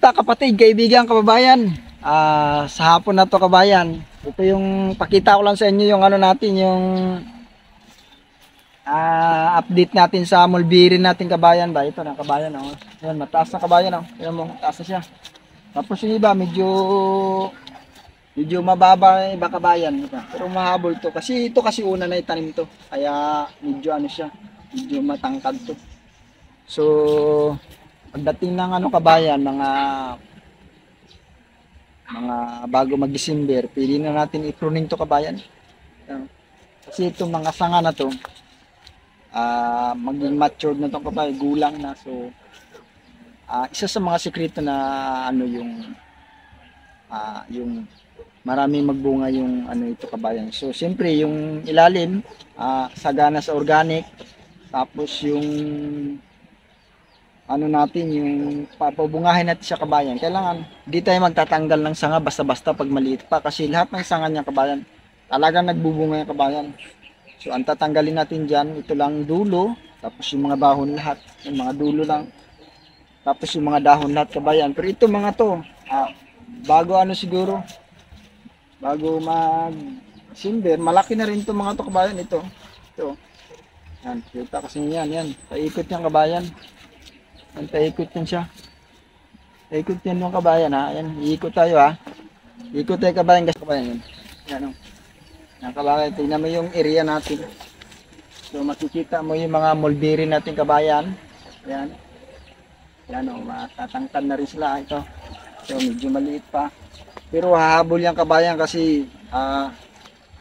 kamusta kapatid, kaibigan, kababayan? Sa hapon na to kabayan, ito yung pakita ko lang sa inyo yung ano natin, yung update natin sa mulberry natin kabayan ba. Ito na kabayan, oh. Yan, mataas na kabayan, oh. Yan mo, mataas na siya. Tapos yung iba medyo mababa iba kabayan, ito. Pero mahabol to kasi ito kasi una na itanim to. Kaya medyo ano siya, medyo matangkad to. So pagdating ng ano kabayan, mga bago mag-December, pwede na natin i-pruning to kabayan. Kasi itong mga sanga na to, maging matured na to kabayan, gulang na. So, isa sa mga sekreto na ano yung maraming magbunga yung ano ito kabayan. So, siyempre yung ilalim, sagana sa organic, tapos yung ano natin, yung papabungahin natin sa kabayan. Kailangan di tayo magtatanggal ng sanga basta-basta pag maliit pa kasi lahat ng sanga niya kabayan talagang nagbubunga yung kabayan. So ang tatanggalin natin diyan, ito lang dulo, tapos yung mga dahon lahat, yung mga dulo lang. Tapos yung mga dahon lahat kabayan. Pero ito mga to, bago ano siguro, bago mag December, malaki na rin to mga to kabayan ito. Ito. Yan, kita kasi yan, paikot yung kabayan. Paikot yan siya. Paikot yan yung kabayan ha. Ayan, iikot tayo ha. Iikot tayo kabayan kasi kabayan yun. Yan o. Yan kabayan, tingnan mo yung area natin. So makikita mo yung mga mulberry natin kabayan. Ayan. Yan o, matatangkad na rin sila ito. So medyo maliit pa. Pero hahabol yung kabayan kasi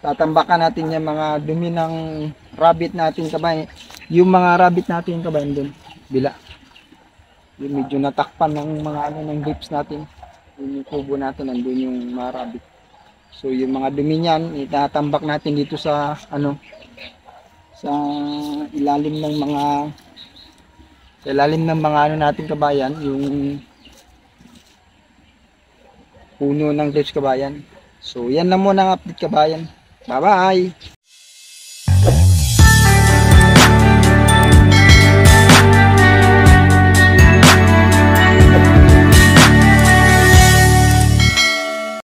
tatambakan natin yung mga dumi ng rabbit natin kabayan. Yung mga rabbit natin kabayan dun. Bila. Yung medyo natakpan ng mga ano ng grapes natin, yung kubo natin, nandun yung mga rabbit. So yung mga dumi niyan itatambak natin dito sa ano, sa ilalim ng mga ano natin kabayan, yung puno ng grapes kabayan. So yan lang muna ang update kabayan. Bye bye.